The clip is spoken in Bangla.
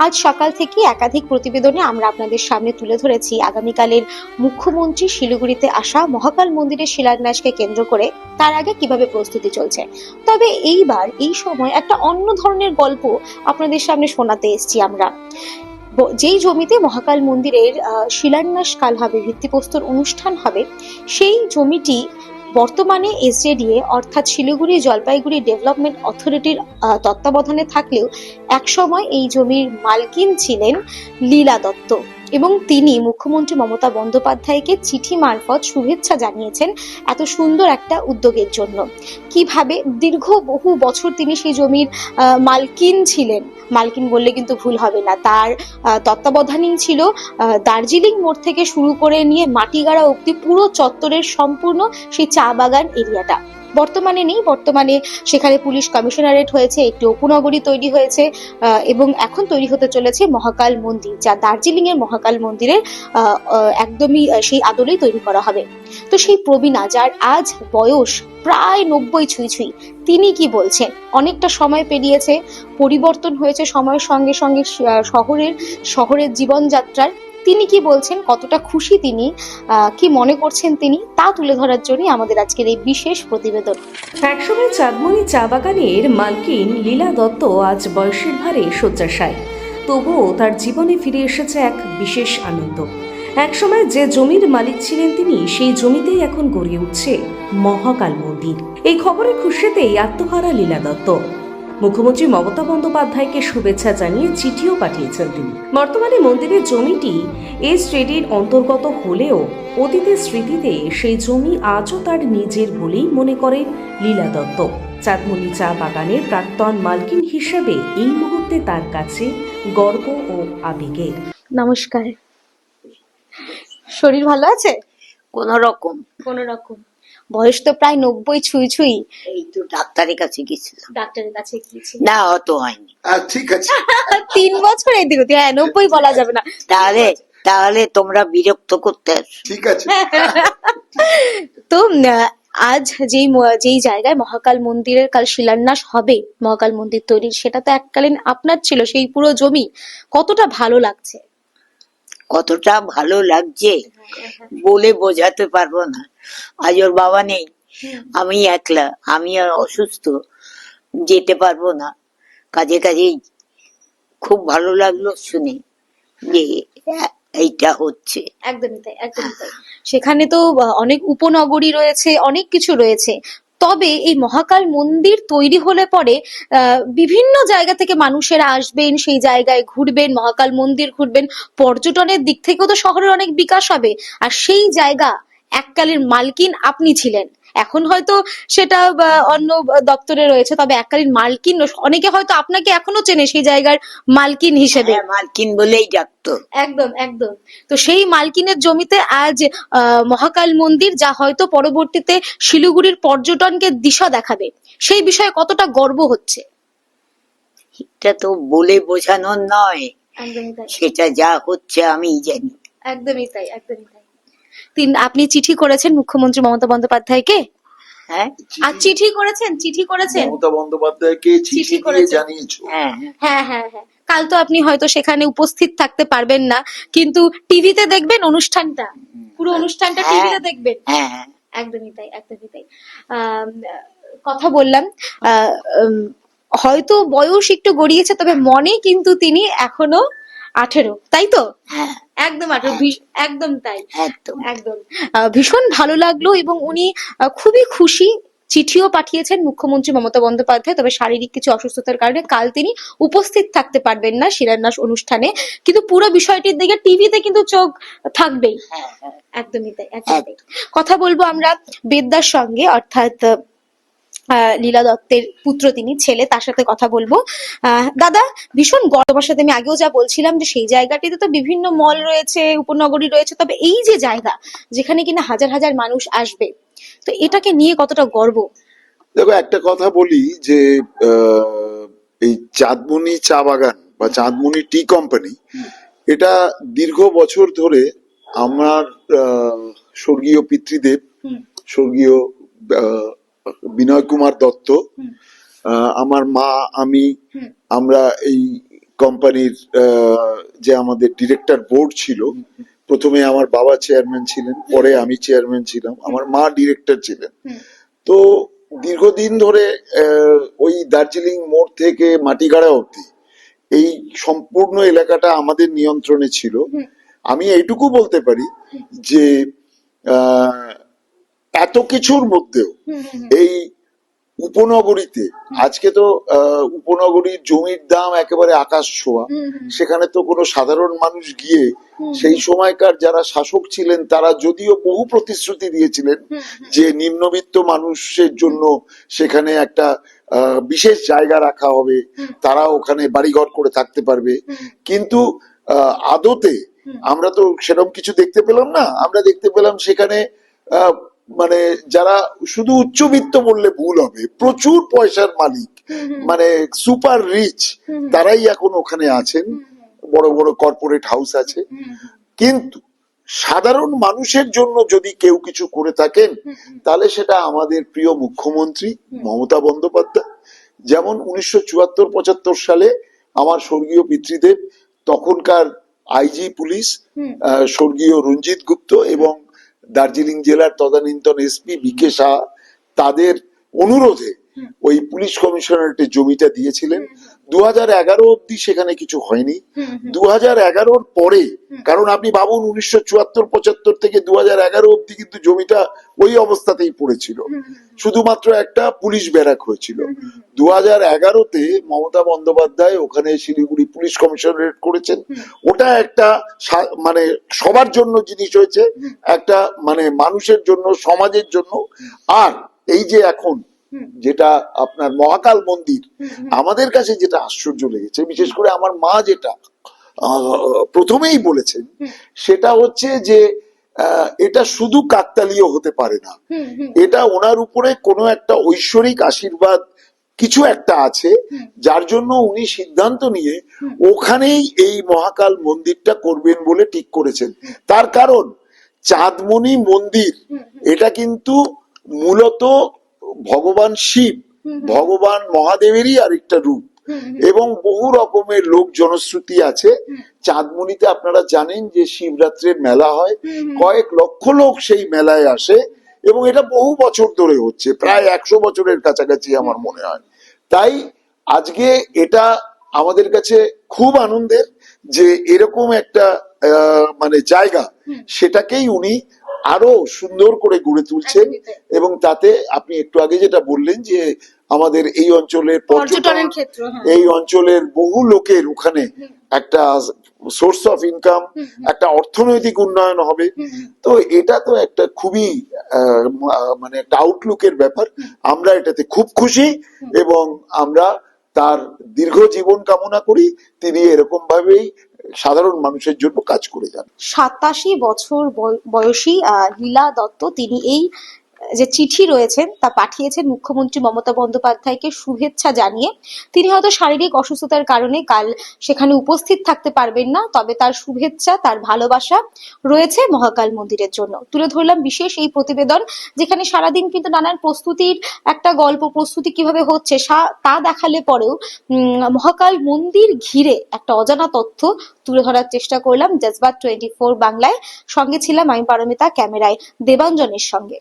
আজ সকাল থেকে একাধিক প্রতিবেদনে আমরা আপনাদের সামনে তুলে ধরেছি আগামীকালের মুখ্যমন্ত্রী শিলিগুড়িতে আসা মহাকাল মন্দিরের শিলান্যাসকে কেন্দ্র করে তার আগে কিভাবে প্রস্তুতি চলছে। তবে এইবার এই সময় একটা অন্য ধরনের গল্প আপনাদের সামনে শোনাতে এসেছি আমরা। যেই জমিতে মহাকাল মন্দিরের শিলান্যাস কাল হবে, ভিত্তিপ্রস্তর অনুষ্ঠান হবে, সেই জমিটি বর্তমানে এসজেডিএ অর্থাৎ শিলিগুড়ি জলপাইগুড়ি ডেভেলপমেন্ট অথরিটির তত্ত্বাবধানে থাকলেও একসময় এই জমির মালকিন ছিলেন লীলা দত্ত এবং তিনি মুখ্যমন্ত্রী মমতা বন্দ্যোপাধ্যায়কে চিঠি মারফত শুভেচ্ছা জানিয়েছেন এত সুন্দর একটা উদ্যোগের জন্য। কিভাবে দীর্ঘ বহু বছর তিনি সেই জমির মালকিন ছিলেন, মালকিন বললে কিন্তু ভুল হবে না, তার তত্ত্বাবধানেই ছিল দার্জিলিং মোড় থেকে শুরু করে নিয়ে মাটিগাড়া অবধি পুরো চত্বরের সম্পূর্ণ সেই চা বাগান এরিয়াটা। বর্তমানে নেই, বর্তমানে সেখানে পুলিশ কমিশনারেট হয়েছে, একটি উপনগরী তৈরি হয়েছে এবং এখন তৈরি হতে চলেছে মহাকাল মন্দির, যা দার্জিলিং এর মহাকাল মন্দিরের একদমই সেই আদলেই তৈরি করা হবে। তো সেই প্রবীণা, যার আজ বয়স প্রায় 90 ছুঁই ছুঁই, তিনি কি বলছেন? অনেকটা সময় পেরিয়েছে, পরিবর্তন হয়েছে সময়ের সঙ্গে সঙ্গে শহরের জীবনযাত্রার। তিনি কি বলছেন, কতটা খুশি তিনি, কি মনে করছেন তিনি, তা তুলে ধরার জন্য আমাদের আজকের এই বিশেষ প্রতিবেদন। একসময় চাঁদমণি চা বাগানের মালকিন লীলা দত্ত আজ বয়সের ভারে শয্যাশায়ী, তবুও তার জীবনে ফিরে এসেছে এক বিশেষ আনন্দ। একসময় যে জমির মালিক ছিলেন তিনি, সেই জমিতেই এখন গড়ে উঠছে মহাকাল মন্দির। এই খবরে খুশিতেই আত্মহারা লীলা দত্ত। মুখ্যমন্ত্রী মমতা বন্দ্যোপাধ্যায়কে শুভেচ্ছা জানিয়ে চিঠিও পাঠিয়েছেন তিনি। বর্তমানে মন্দিরের জমিটি এসজেডির অন্তর্গত হলেও অতীতের স্মৃতিতে সেই জমি আজও তার নিজের বলেই মনে করেন লীলা দত্ত। চাঁদমণি চা বাগানের প্রাক্তন মালকিন হিসেবে এই মুহূর্তে তার কাছে গর্ব ও আবেগের। নমস্কার, শরীর ভালো আছে? কোন রকম। বয়স তো প্রায় 90 ছুঁই ছুঁই। এই তো ডাক্তারের কাছে গেছিলাম। ডাক্তারের কাছে গিয়েছি? না, অত হয়নি। ঠিক আছে। 3 বছর এদিক ওদিক, 90 বলা যাবে না। তাহলে তোমরা বিরক্ত করতে আসো। ঠিক আছে। তো আজ যেই জায়গায় মহাকাল মন্দিরের কাল শিলান্যাস হবে, মহাকাল মন্দির তৈরির, সেটা তো এককালীন আপনার ছিল, সেই পুরো জমি। কতটা ভালো লাগছে? কতটা ভালো লাগছে বলে বোঝাতে পারবো না। আজ ওর বাবা নেই, আমি একলা, আমি আর অসুস্থ, যেতে পারবো না কাজেই খুব ভালো লাগলো শুনে যে এইটা হচ্ছে। একদমই তাই, একদমই তাই। সেখানে তো অনেক উপনগরী রয়েছে, অনেক কিছু রয়েছে। তবে এই মহাকাল মন্দির তৈরি হলে পরে বিভিন্ন জায়গা থেকে মানুষেরা আসবেন, সেই জায়গায় ঘুরবেন, মহাকাল মন্দির ঘুরবেন, পর্যটনের দিক থেকেও তো শহরের অনেক বিকাশ হবে। আর সেই জায়গা এককালীন মালকিন আপনি ছিলেন, এখন হয়তো সেটা অন্য দপ্তরে রয়েছে, তবে এককালীন মালকিন অনেকে হয়তো আপনাকে এখনো চেনে সেই জায়গার মালকিন হিসেবে। মালকিন বলেই ডাকতো। একদম একদম। তো সেই মালকিনের জমিতে আজ মহাকাল মন্দির, যা হয়তো পরবর্তীতে শিলিগুড়ির পর্যটনকে দিশা দেখাবে, সেই বিষয়ে কতটা গর্ব হচ্ছে? এটা তো বলে বোঝানোর নয়, একদমই তাই, সেটা যা হচ্ছে আমি জানি। একদমই তাই, একদমই তাই। আপনি চিঠি করেছেন মুখ্যমন্ত্রী মমতা বন্দ্যোপাধ্যায়কে? হ্যাঁ, আর চিঠি করেছেন মমতা বন্দ্যোপাধ্যায়কে চিঠি দিয়ে জানিয়েছো? হ্যাঁ হ্যাঁ হ্যাঁ হ্যাঁ। কাল তো আপনি হয়তো সেখানে উপস্থিত থাকতে পারবেন না, কিন্তু টিভিতে দেখবেন অনুষ্ঠানটা, পুরো অনুষ্ঠানটা টিভিতে দেখবেন। হ্যাঁ, একদমই তাই, একদমই তাই। কথা বললাম, হয়তো বয়স একটু গড়িয়েছে, তবে মনে কিন্তু তিনি এখনো 18, তাই তো? হ্যাঁ, একদম 18, একদম তাই, একদম। একদম। ভীষণ ভালো লাগলো এবং উনি খুবই খুশি। চিঠিও পাঠিয়েছেন মুখ্যমন্ত্রী মমতা বন্দ্যোপাধ্যায়, তবে শারীরিক কিছু অসুস্থতার কারণে কাল তিনি উপস্থিত থাকতে পারবেন না শিলান্যাস অনুষ্ঠানে, কিন্তু পুরো বিষয়টির দিকে টিভিতে কিন্তু চোখ থাকবেই। একদমই তাই, একদমই তাই। কথা বলবো আমরা বেদ্দার সঙ্গে, অর্থাৎ লীলা দত্তের পুত্র, তিনি ছেলে, তার সাথে কথা বলবো। দাদা, ভীষণ তোমার সাথে আমি আগেও যা বলছিলাম যে সেই জায়গাটিতে তো বিভিন্ন মল রয়েছে, উপনগরী রয়েছে, তবে এই যে জায়গা যেখানে কিনা হাজার হাজার মানুষ আসবে, তো এটাকে নিয়ে কতটা গর্ব? দেখো, একটা কথা বলি যে এই চাঁদমণি চা বাগান বা চাঁদমণি টি কোম্পানি, এটা দীর্ঘ বছর ধরে আমার স্বর্গীয় পিতৃদেব, স্বর্গীয় বিনয় কুমার দত্ত, আমার মা, আমরা এই কোম্পানির যে আমাদের ডিরেক্টর বোর্ড ছিল, প্রথমে আমার বাবা চেয়ারম্যান ছিলেন, পরে আমি চেয়ারম্যান ছিলাম, আমার মা ডিরেক্টর ছিলেন। তো দীর্ঘদিন ধরে ওই দার্জিলিং মোড় থেকে মাটিগাড়া অবধি এই সম্পূর্ণ এলাকাটা আমাদের নিয়ন্ত্রণে ছিল। আমি এইটুকু বলতে পারি যে এত কিছুর মধ্যেও এই উপনগরীতে আজকে তো উপনগরীর জমির দাম একেবারে আকাশ ছোঁয়া। সেখানে তো কোনো সাধারণ মানুষ গিয়ে, সেই সময়কার যারা শাসক ছিলেন তারা যদিও বহু প্রতিশ্রুতি দিয়েছিলেন যে নিম্নবিত্ত মানুষের জন্য সেখানে একটা বিশেষ জায়গা রাখা হবে, তারা ওখানে বাড়িঘর করে থাকতে পারবে, কিন্তু আদতে আমরা তো সেরকম কিছু দেখতে পেলাম না। আমরা দেখতে পেলাম সেখানে মানে যারা শুধু উচ্চবিত্ত বললে ভুল হবে, প্রচুর পয়সার মালিক, মানে সুপার রিচ, তারাই এখন ওখানে আছেন, বড় বড় কর্পোরেট হাউস আছে। কিন্তু সাধারণ মানুষের জন্য যদি কেউ কিছু করে থাকেন তাহলে সেটা আমাদের প্রিয় মুখ্যমন্ত্রী মমতা বন্দ্যোপাধ্যায়। যেমন 1974-75 সালে আমার স্বর্গীয় পিতৃদেব, তখনকার আইজি পুলিশ স্বর্গীয় রঞ্জিত গুপ্ত এবং দার্জিলিং জেলার তদানীন্তন এসপি বিকে শাহ, তাদের অনুরোধে ওই পুলিশ কমিশনারেটের জমিটা দিয়েছিলেন। 2011 অব্দি সেখানে কিছু হয়নি। 2011-র পরে, কারণ আপনি ভাবুন 1974-75 থেকে 2011 অব্দি কিন্তু জমিটা ওই অবস্থাতেই পড়েছিল, শুধুমাত্র একটা পুলিশ ব্যারাক হয়েছিল। 2011-তে মমতা বন্দ্যোপাধ্যায় ওখানে শিলিগুড়ি পুলিশ কমিশনারেট করেছেন। ওটা একটা মানে সবার জন্য জিনিস হয়েছে, একটা মানে মানুষের জন্য, সমাজের জন্য। আর এই যে এখন যেটা আপনার মহাকাল মন্দির, আমাদের কাছে যেটা আশ্চর্য লেগেছে, বিশেষ করে আমার মা যেটা প্রথমেই বলেছেন, সেটা হচ্ছে যে এটা শুধু কাকতালীয় হতে পারে না, এটা ওনার উপরে কোনো একটা ঐশ্বরিক আশীর্বাদ কিছু একটা আছে, যার জন্য উনি সিদ্ধান্ত নিয়ে ওখানেই এই মহাকাল মন্দিরটা করবেন বলে ঠিক করেছেন। তার কারণ চাঁদমণি মন্দির এটা কিন্তু মূলত ভগবান শিব, ভগবান মহাদেবেরই আরেকটা রূপ, এবং বহু রকমের লোক জনশ্রুতি আছে। চাঁদমণিতে আপনারা জানেন যে শিবরাত্রির মেলা হয়, কয়েক লক্ষ লোক সেই মেলায় আসে, এবং এটা বহু বছর ধরে হচ্ছে, প্রায় 100 বছরের কাছাকাছি আমার মনে হয়। তাই আজকে এটা আমাদের কাছে খুব আনন্দের যে এরকম একটা মানে জায়গা, সেটাকেই উনি আরো সুন্দর করে গড়ে তুলছেন। এবং তাতে আপনি একটু আগে যেটা বললেন যে আমাদের এই অঞ্চলের পর্যটনের ক্ষেত্র, এই অঞ্চলের বহু লোকের ওখানে একটা সোর্স অফ ইনকাম, একটা অর্থনৈতিক উন্নয়ন হবে। তো এটা তো একটা খুবই মানে একটা আউটলুকের ব্যাপার। আমরা এটাতে খুব খুশি এবং আমরা তার দীর্ঘ জীবন কামনা করি। তিনি এরকম ভাবেই সাধারণ মানুষের জন্য কাজ করে যান। 87 বছর বয়সী লীলা দত্ত, তিনি এই যে চিঠি রয়েছেন তা পাঠিয়েছেন মুখ্যমন্ত্রী মমতা বন্দ্যোপাধ্যায়কে শুভেচ্ছা জানিয়ে। তিনি হয়তো শারীরিক অসুস্থতার কারণে কাল সেখানে উপস্থিত থাকতে পারবেন না, তবে তার শুভেচ্ছা, তার ভালোবাসা রয়েছে মহাকাল মন্দিরের জন্য। তুলে ধরলাম বিশেষ এই প্রতিবেদন, যেখানে সারাদিন কিন্তু নানান প্রস্তুতির একটা গল্প, প্রস্তুতি কিভাবে হচ্ছে তা দেখালে পরেও মহাকাল মন্দির ঘিরে একটা অজানা তথ্য তুলে ধরার চেষ্টা করলাম জজবাত 24 বাংলায়। সঙ্গে ছিলাম আমি পারমিতা, ক্যামেরায় দেবাঞ্জনের সঙ্গে।